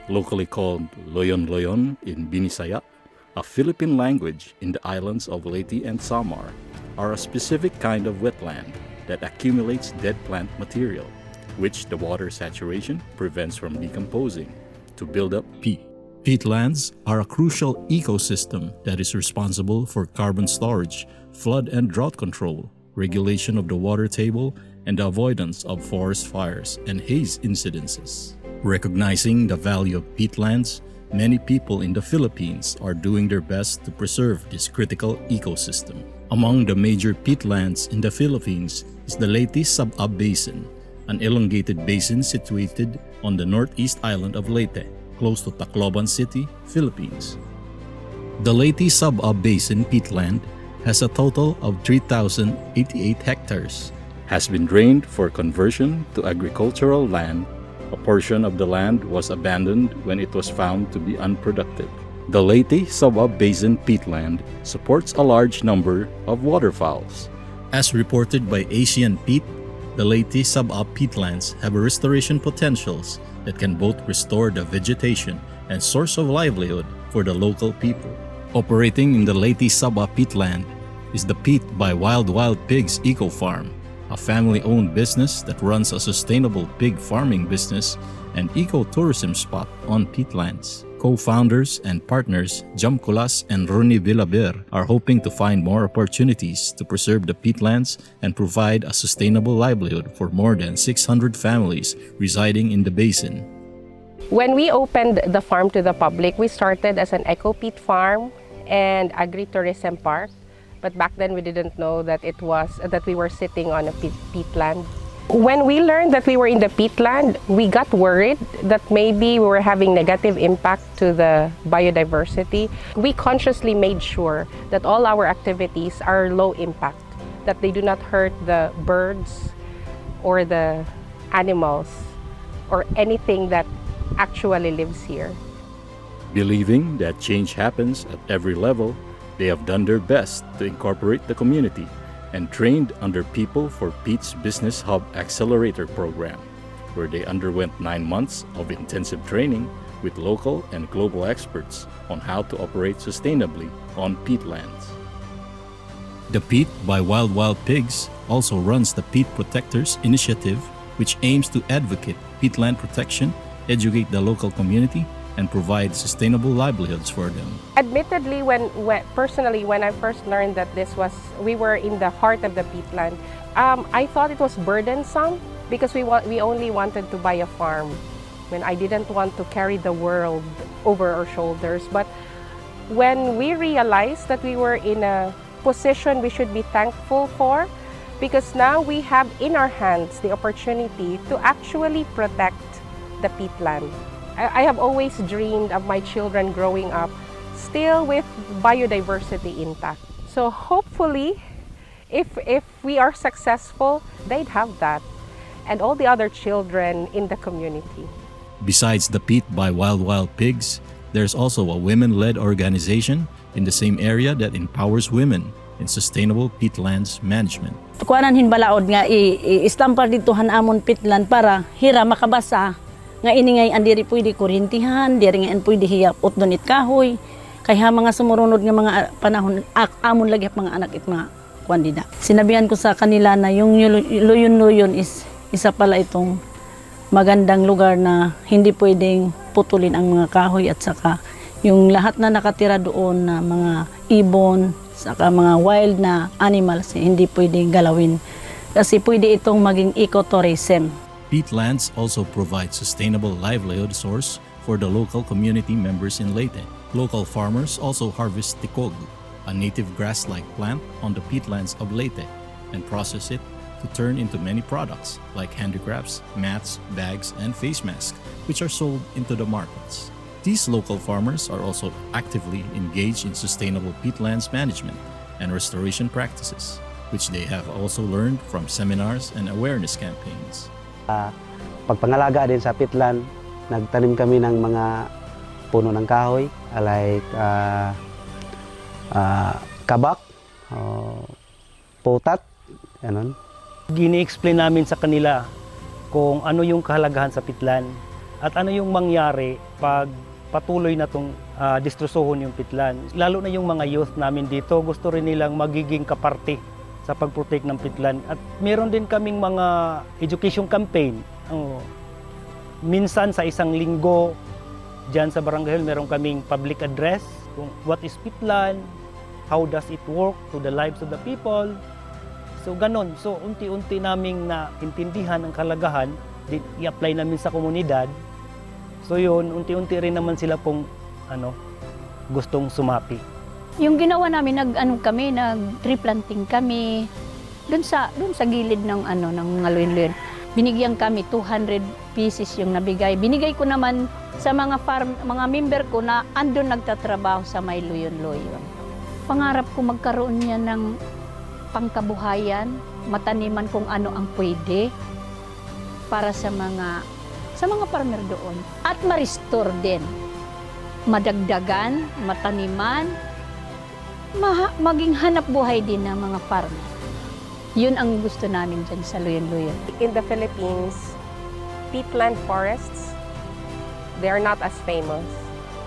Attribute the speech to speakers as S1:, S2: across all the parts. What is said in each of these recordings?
S1: locally called Loyon-Loyon in Binisaya, a Philippine language in the islands of Leyte and Samar, are a specific kind of wetland that accumulates dead plant material, which the water saturation prevents from decomposing to build up peat. Peatlands are a crucial ecosystem that is responsible for carbon storage, flood and drought control, regulation of the water table, and the avoidance of forest fires and haze incidences. Recognizing the value of peatlands, many people in the Philippines are doing their best to preserve this critical ecosystem. Among the major peatlands in the Philippines is the Leyte Sab-a Basin, an elongated basin situated on the northeast island of Leyte, close to Tacloban City, Philippines. The Leyte Sab-a Basin Peatland has a total of 3,088 hectares, has been drained for conversion to agricultural land. A portion of the land was abandoned when it was found to be unproductive. The Leyte Sab-a Basin Peatland supports a large number of waterfowls. As reported by Asian Peat, the Leyte Sab-a Peatlands have restoration potentials that can both restore the vegetation and source of livelihood for the local people. Operating in the Leyte Sab-a Peatland is the Peat by Wild Pigs Eco Farm, a family-owned business that runs a sustainable pig farming business and ecotourism spot on peatlands. Co-founders and partners Jam Colas and Ronnie Villaber are hoping to find more opportunities to preserve the peatlands and provide a sustainable livelihood for more than 600 families residing in the basin.
S2: When we opened the farm to the public, we started as an eco-peat farm and agri-tourism park. But back then we didn't know that we were sitting on a peatland. When we learned that we were in the peatland, we got worried that maybe we were having negative impact to the biodiversity. We consciously made sure that all our activities are low impact, that they do not hurt the birds or the animals or anything that actually lives here.
S1: Believing that change happens at every level, they have done their best to incorporate the community and trained under People for Peat's Business Hub Accelerator program, where they underwent 9 months of intensive training with local and global experts on how to operate sustainably on peatlands. The Peat by Wild Pigs also runs the Peat Protectors Initiative, which aims to advocate peatland protection, educate the local community, and provide sustainable livelihoods for them.
S2: Admittedly, personally, when I first learned that we were in the heart of the peatland, I thought it was burdensome because we only wanted to buy a farm. When I didn't want to carry the world over our shoulders. But when we realized that we were in a position we should be thankful for, because now we have in our hands the opportunity to actually protect the peatland. I have always dreamed of my children growing up still with biodiversity intact. So hopefully, if we are successful, they'd have that, and all the other children in the community.
S1: Besides the Peat by Wild Pigs, there's also a women-led organization in the same area that empowers women in sustainable peatlands management.
S3: Kuanan hinbalaod nga i-stampar ditohan amon peatland para hira makabasa. Nga ini ngay andiri pwede kurintihan, diri nga pwede hiyapot donit kahoy, kaya mga sumurunod nga mga panahon, amon lagi mga anak it mga kwandida. Sinabihan ko sa kanila na yung Loyon-Loyon is isa pala itong magandang lugar na hindi pwedeng putulin ang mga kahoy at saka yung lahat na nakatira doon na mga ibon, saka mga wild na animals, hindi pwedeng galawin. Kasi pwede itong maging ecotourism.
S1: Peatlands also provide sustainable livelihood source for the local community members in Leyte. Local farmers also harvest tikog, a native grass-like plant on the peatlands of Leyte, and process it to turn into many products like handicrafts, mats, bags, and face masks, which are sold into the markets. These local farmers are also actively engaged in sustainable peatlands management and restoration practices, which they have also learned from seminars and awareness campaigns.
S4: Pagpangalaga din sa peatland, nagtanim kami ng mga puno ng kahoy, like kabak, putat, ganun.
S5: Gini-explain namin sa kanila kung ano yung kahalagahan sa peatland, at ano yung mangyari pag patuloy na itong destrusohon yung peatland. Lalo na yung mga youth namin dito, gusto rin nilang magiging kaparte sa pag-protect ng peatland. At meron din kaming mga education campaign. Minsan sa isang linggo, dyan sa Barangay Hall, meron kaming public address kung what is peatland, how does it work to the lives of the people. So ganon. So unti-unti naming naintindihan ang kalagahan, i-apply namin sa komunidad. So yun, unti-unti rin naman sila pong gustong sumapi.
S6: Yung ginawa namin, nag-tree planting kami doon sa gilid ng mga luyon-luyon. Binigyan kami 200 pieces yung nabigay. Binigay ko naman sa mga member ko na andun nagtatrabaho sa may luyon-luyon. Pangarap ko magkaroon niya ng pangkabuhayan, mataniman kung ano ang pwede para sa mga farmer doon. At ma-restore din. Madagdagan, mataniman, maging hanap buhay din ng mga farmer. Yun ang gusto namin dyan sa luyon-luyon.
S2: In the Philippines, peatland forests, they are not as famous.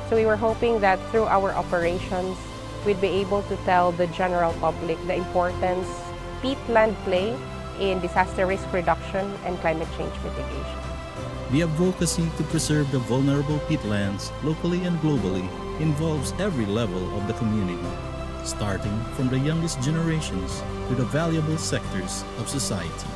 S2: So we were hoping that through our operations, we'd be able to tell the general public the importance peatland play in disaster risk reduction and climate change mitigation.
S1: The advocacy to preserve the vulnerable peatlands locally and globally involves every level of the community, starting from the youngest generations to the valuable sectors of society.